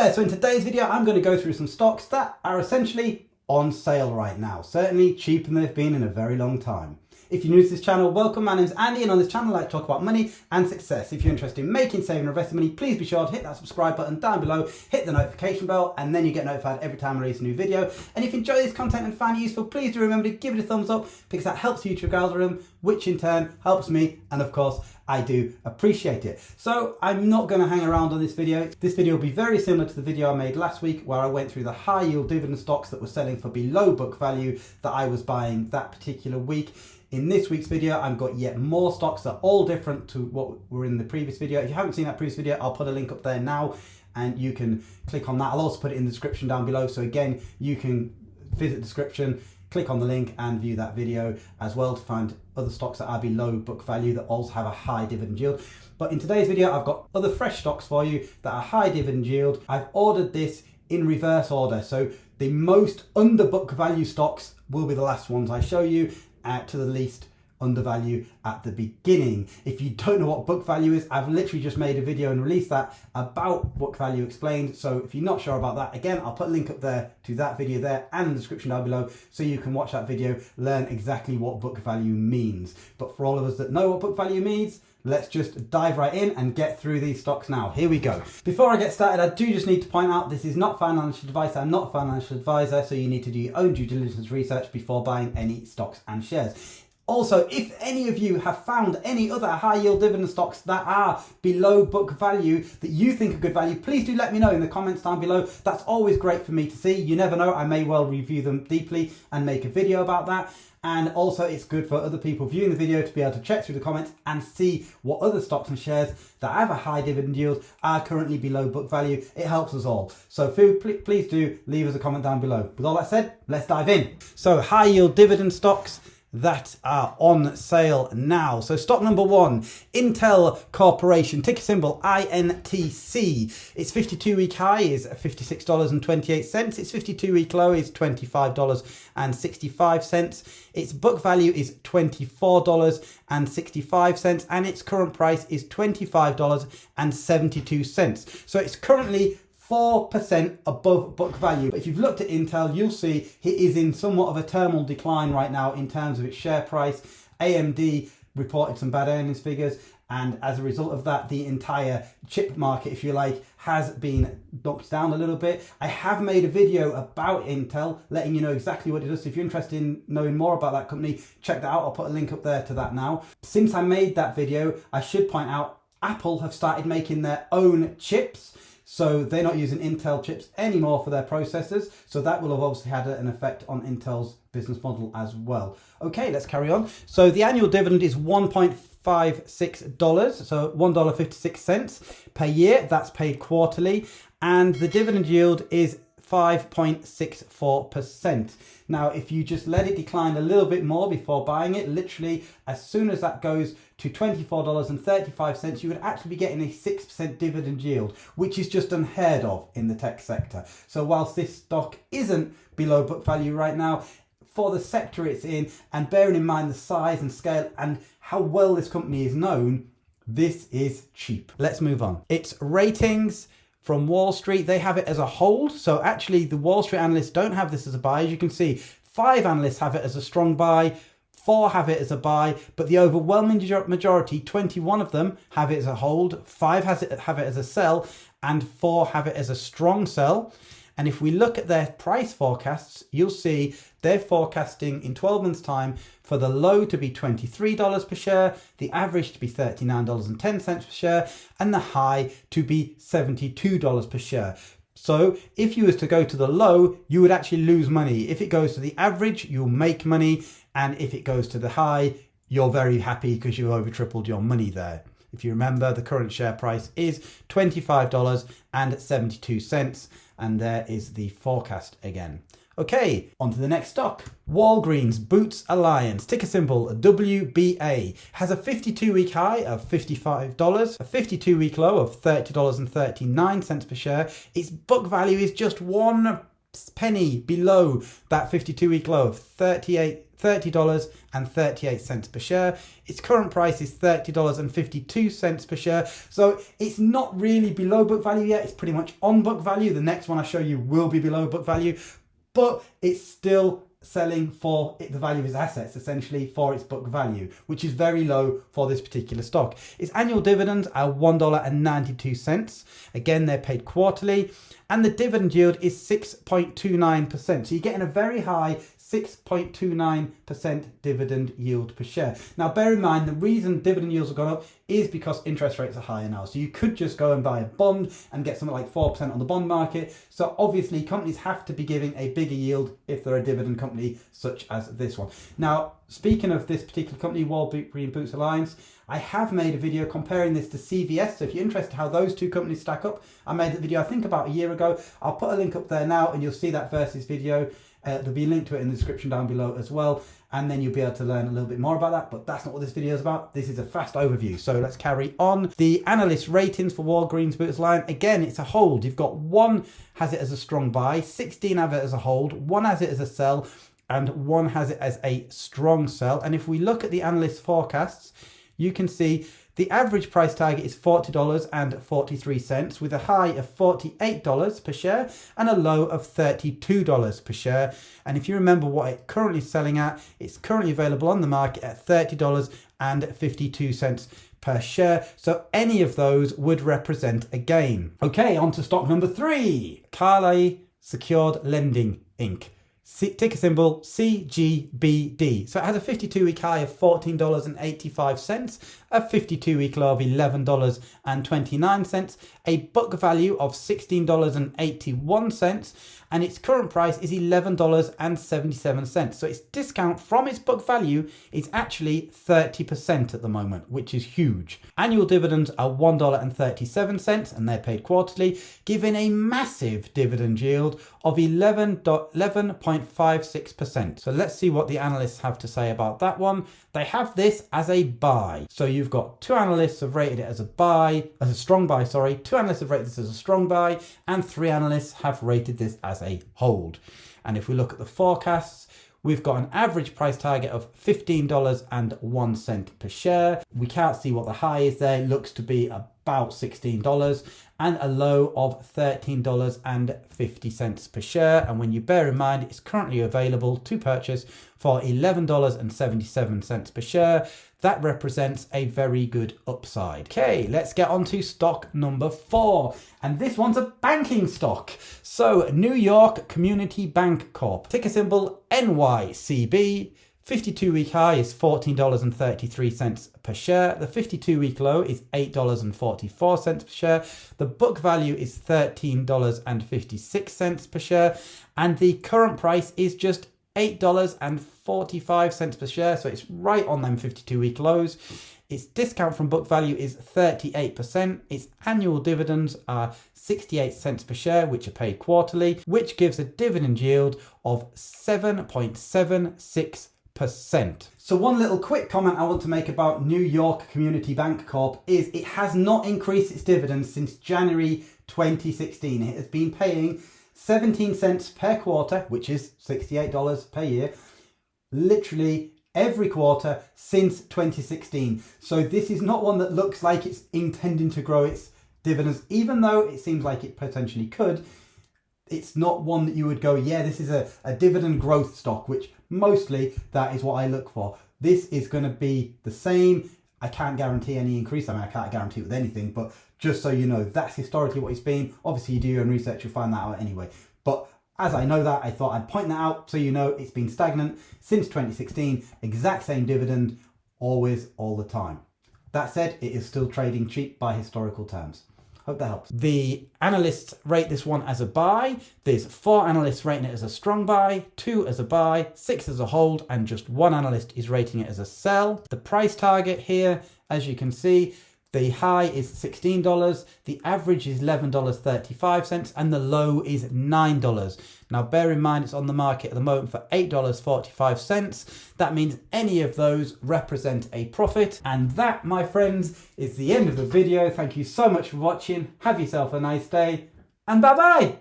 there, so in today's video I'm going to go through some stocks that are essentially on sale right now. Certainly cheaper than they've been in a very long time. If you're new to this channel, welcome. My name's Andy, and on this channel I like to talk about money and success. If you're interested in making, saving and investing money, please be sure to hit that subscribe button down below, hit the notification bell, and then you get notified every time I release a new video. And if you enjoy this content and find it useful, please do remember to give it a thumbs up, because that helps the YouTube algorithm, which in turn helps me, and of course I do appreciate it. So I'm not going to hang around on this video. This video will be very similar to the video I made last week, where I went through the high yield dividend stocks that were selling for below book value that I was buying that particular week. In this week's video, I've got yet more stocks that are all different to what were in the previous video. If you haven't seen that previous video, I'll put a link up there now and you can click on that. I'll also put it in the description down below. So again, you can visit the description, click on the link and view that video as well to find other stocks that are below book value that also have a high dividend yield. But in today's video, I've got other fresh stocks for you that are high dividend yield. I've ordered this in reverse order. So the most under book value stocks will be the last ones I show you, to the least undervalue at the beginning. If you don't know what book value is, I've literally just made a video and released that about book value explained. So if you're not sure about that, again, I'll put a link up there to that video there and in the description down below, so you can watch that video, learn exactly what book value means. But for all of us that know what book value means, let's just dive right in and get through these stocks now. Here we go. Before I get started, I do just need to point out this is not financial advice. I'm not a financial advisor, so you need to do your own due diligence research before buying any stocks and shares. Also, if any of you have found any other high yield dividend stocks that are below book value that you think are good value, please do let me know in the comments down below. That's always great for me to see. You never know, I may well review them deeply and make a video about that. And also it's good for other people viewing the video to be able to check through the comments and see what other stocks and shares that have a high dividend yield are currently below book value. It helps us all. So please do leave us a comment down below. With all that said, let's dive in. So high yield dividend stocks that are on sale now. So stock number one, Intel Corporation, ticker symbol INTC. Its 52-week high is $56.28. Its 52-week low is $25.65. Its book value is $24.65, and its current price is $25.72. So it's currently 4% above book value. But if you've looked at Intel, you'll see it is in somewhat of a terminal decline right now in terms of its share price. AMD reported some bad earnings figures, and as a result of that, the entire chip market, if you like, has been knocked down a little bit. I have made a video about Intel, letting you know exactly what it does. So if you're interested in knowing more about that company, check that out. I'll put a link up there to that now. Since I made that video, I should point out Apple have started making their own chips. So they're not using Intel chips anymore for their processors. So that will have obviously had an effect on Intel's business model as well. Okay, let's carry on. So the annual dividend is $1.56, so $1.56 per year. That's paid quarterly. And the dividend yield is 5.64%. Now, if you just let it decline a little bit more before buying it, literally as soon as that goes to $24.35, you would actually be getting a 6% dividend yield, which is just unheard of in the tech sector. So whilst this stock isn't below book value right now, for the sector it's in, and bearing in mind the size and scale and how well this company is known, this is cheap. Let's move on. Its ratings from Wall Street, they have it as a hold. So actually the Wall Street analysts don't have this as a buy. As you can see, 5 analysts have it as a strong buy, 4 have it as a buy, but the overwhelming majority, 21 of them, have it as a hold, 5 have it as a sell, and 4 have it as a strong sell. And if we look at their price forecasts, you'll see they're forecasting in 12 months' time for the low to be $23 per share, the average to be $39.10 per share, and the high to be $72 per share. So if you was to go to the low, you would actually lose money. If it goes to the average, you'll make money. And if it goes to the high, you're very happy because you over tripled your money there. If you remember, the current share price is $25.72. And there is the forecast again. Okay, on to the next stock. Walgreens Boots Alliance, ticker symbol WBA, has a 52-week high of $55, a 52-week low of $30.39 per share. Its book value is just $1 penny below that 52-week low of $30.38 per share. Its current price is $30.52 per share. So it's not really below book value yet. It's pretty much on book value. The next one I show you will be below book value, but it's still selling for the value of its assets, essentially for its book value, which is very low for this particular stock. Its annual dividends are $1.92. Again, they're paid quarterly, and the dividend yield is 6.29%. So you're getting a very high 6.29% dividend yield per share. Now, bear in mind, the reason dividend yields have gone up is because interest rates are higher now. So you could just go and buy a bond and get something like 4% on the bond market. So obviously companies have to be giving a bigger yield if they're a dividend company such as this one. Now, speaking of this particular company, Walgreens Boots Alliance, I have made a video comparing this to CVS. So if you're interested how those two companies stack up, I made that video I think about a year ago. I'll put a link up there now and you'll see that versus video. There'll be a link to it in the description down below as well, and then you'll be able to learn a little bit more about that, but that's not what this video is about. This is a fast overview, so let's carry on. The analyst ratings for Walgreens Boots Alliance, again, it's a hold. You've got one has it as a strong buy, 16 have it as a hold, one has it as a sell, and one has it as a strong sell. And if we look at the analyst forecasts, you can see the average price target is $40.43 with a high of $48 per share and a low of $32 per share. And if you remember what it's currently selling at, it's currently available on the market at $30.52 per share. So any of those would represent a gain. Okay, on to stock number 3, Carlyle Secured Lending Inc. Ticker symbol CGBD. So it has a 52-week high of $14.85, a 52-week low of $11.29, a book value of $16.81, and its current price is $11.77. So its discount from its book value is actually 30% at the moment, which is huge. Annual dividends are $1.37 and they're paid quarterly, giving a massive dividend yield of 11.56%. So let's see what the analysts have to say about that one. They have this as a buy. So you've got two analysts have rated it as a buy, as a strong buy, sorry. Two analysts have rated this as a strong buy, and 3 analysts have rated this as a hold. And if we look at the forecasts, we've got an average price target of $15.01 per share. We can't see what the high is there. It looks to be about $16, and a low of $13.50 per share. And when you bear in mind, it's currently available to purchase for $11.77 per share. That represents a very good upside. Okay, let's get on to stock number 4. And this one's a banking stock. So New York Community Bank Corp. Ticker symbol NYCB. 52-week high is $14.33 per share. The 52-week low is $8.44 per share. The book value is $13.56 per share. And the current price is just $8.45 per share. So it's right on them 52-week lows. Its discount from book value is 38%. Its annual dividends are 68 cents per share, which are paid quarterly, which gives a dividend yield of 7.76%. So one little quick comment I want to make about New York Community Bank Corp is it has not increased its dividends since January 2016. It has been paying 17 cents per quarter, which is $68 per year, literally every quarter since 2016. So this is not one that looks like it's intending to grow its dividends, even though it seems like it potentially could. It's not one that you would go, yeah, this is a dividend growth stock, which mostly that is what I look for. This is going to be the same. I can't guarantee any increase. I mean, I can't guarantee it with anything, but just so you know, that's historically what it's been. Obviously, you do your own research, you'll find that out anyway. But as I know that, I thought I'd point that out so you know it's been stagnant since 2016, exact same dividend, always, all the time. That said, it is still trading cheap by historical terms. Hope that helps. The analysts rate this one as a buy. There's 4 analysts rating it as a strong buy, 2 as a buy, 6 as a hold, and just 1 analyst is rating it as a sell. The price target here, as you can see, the high is $16, the average is $11.35, and the low is $9. Now bear in mind it's on the market at the moment for $8.45. That means any of those represent a profit. And that, my friends, is the end of the video. Thank you so much for watching. Have yourself a nice day, and bye-bye.